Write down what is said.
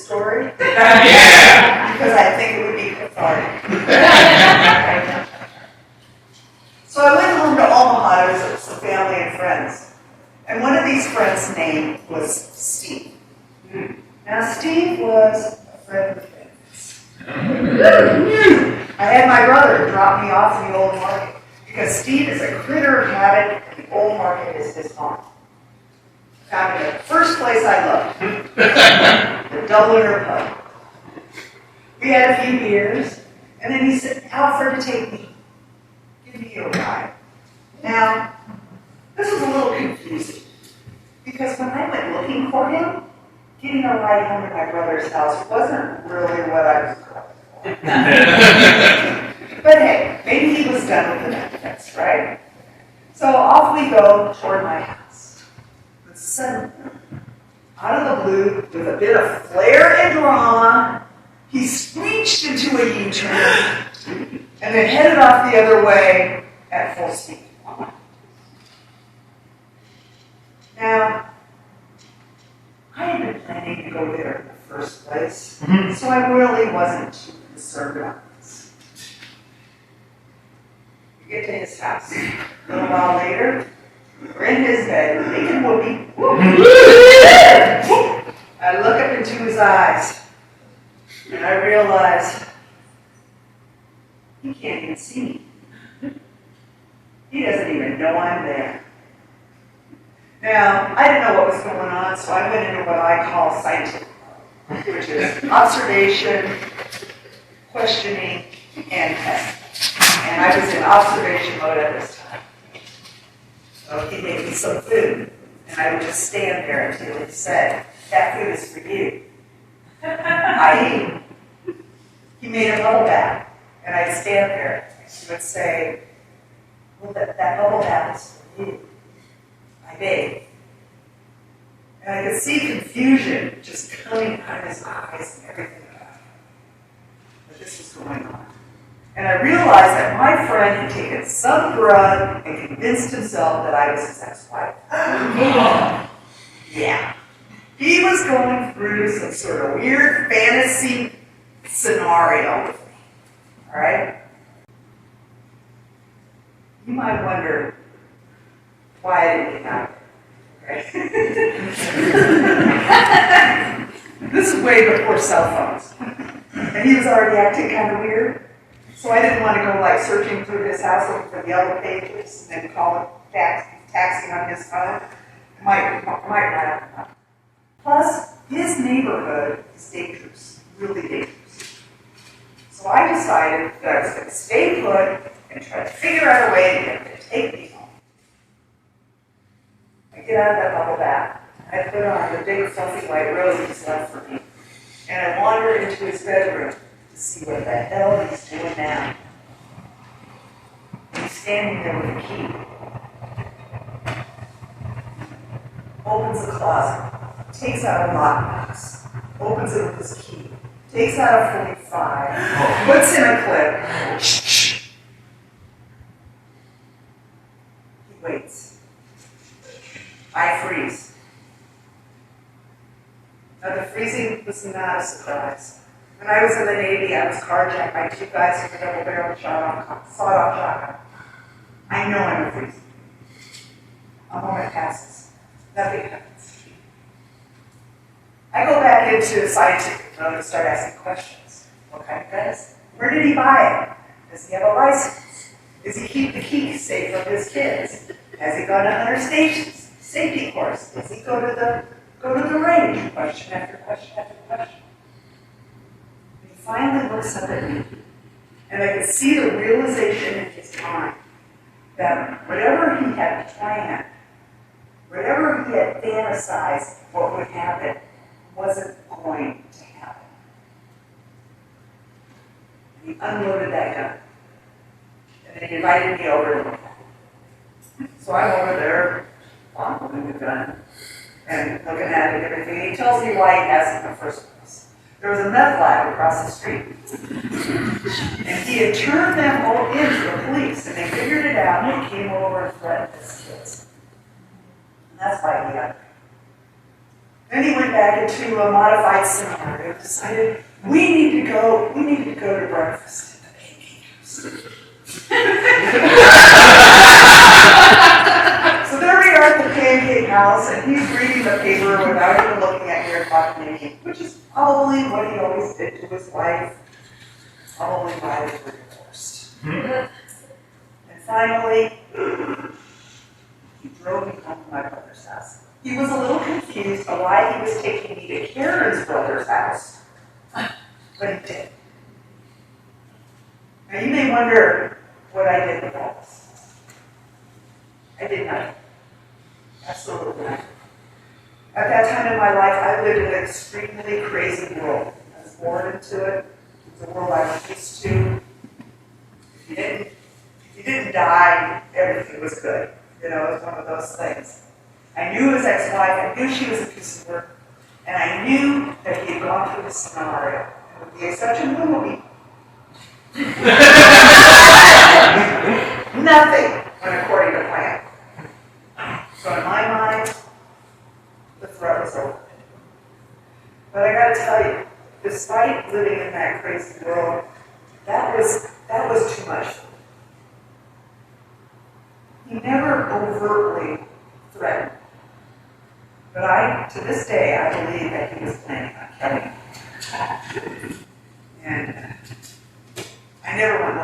story? Yeah. Because I think it would be cathartic. So I went home to Omaha to visit some family and friends. And one of these friends' name was Steve. Now, Steve was a friend of his. I had my brother drop me off in the old market because Steve is a critter of habit and the old market is his home. Found it the first place I loved, the Dubliner Pub. We had a few beers, and then he said, Alfred, to take me. Give me a ride. Now, this was a little confusing, because when I went looking for him, getting a ride home to my brother's house wasn't really what I was going for. But hey, maybe he was done with the benefits, right? So off we go toward my house. But suddenly, out of the blue, with a bit of flair and drama, he screeched into a U-turn and then headed off the other way at full speed. Now, I had been planning to go there in the first place, so I really wasn't too concerned about this. We get to his house. A little while later, we're in his bed, making whoopee. I look up into his eyes, and I realize he can't even see me. He doesn't even know I'm there. Now, I didn't know what was going on, so I went into what I call scientific mode, which is observation, questioning, and testing. And I was in observation mode at this time. So he made me some food, and I would just stand there until he said, that food is for you. I ate. He made a bubble bath, and I'd stand there, and he would say, well, that bubble bath is for you. I bathed. And I could see confusion just coming out of his eyes and everything about him. But this was going on. And I realized that my friend had taken some drug and convinced himself that I was his ex-wife. Yeah. He was going through some sort of weird fantasy scenario with me. All right? You might wonder why I didn't get out of it. Okay? This is way before cell phones. And he was already acting kind of weird. So I didn't want to go like searching through his house looking for the yellow pages and then call a taxi on his phone. It might rile him up. Plus, his neighborhood is dangerous, really dangerous. So I decided that I was going to stay put and try to figure out a way to get him to take me home. I get out of that bubble bath. I put on the big fluffy white robe he's left for me. And I wander into his bedroom to see what the hell he's doing now. He's standing there with a key. Opens the closet. Takes out a lockbox. Opens it with his key. Takes out a 45. Puts in a clip. Shh. He waits. I freeze. Now the freezing was not a surprise. When I was in the Navy, I was carjacked by two guys with a double-barreled sawed-off shotgun. I know I'm freezing. A moment passes. Nothing happens. I go back into scientific mode and start asking questions. What kind of guns? Where did he buy it? Does he have a license? Does he keep the keys safe from his kids? Has he gone to hunter stations? Safety course? Does he go to the range? Question after question after question. And he finally looks up at me, and I can see the realization in his mind that whatever he had planned, whatever he had fantasized what would happen, wasn't going to happen. He unloaded that gun. And then he invited me over to look at it. So I'm over there, fondling the gun, and looking at it and everything. He tells me why he has it in the first place. There was a meth lab across the street. And he had turned them all in to the police, and they figured it out, and they came over and threatened his kids. And that's why he got it. Then he went back into a modified scenario and decided, we need to go to breakfast at the pancake house. So there we are at the pancake house, and he's reading the paper without even looking at me or talking to me, which is probably what he always did to his wife, probably why they were divorced. And finally, he drove me home to my brother's house. He was a little confused on why he was taking me to Karen's brother's house, but he did. Now you may wonder what I did with all this. I did nothing. Absolutely nothing. At that time in my life, I lived in an extremely crazy world. I was born into it. It was a world I was used to. If you didn't die, everything was good. You know, it was one of those things. I knew his ex-wife, I knew she was a piece of work, and I knew that he had gone through this scenario. And with the exception of the movie, nothing went according to plan. So in my mind, the threat was over. But I gotta tell you, despite living in that crazy world, that was too much for me. He never overtly threatened. But to this day, I believe that he was planning on killing me. And I never went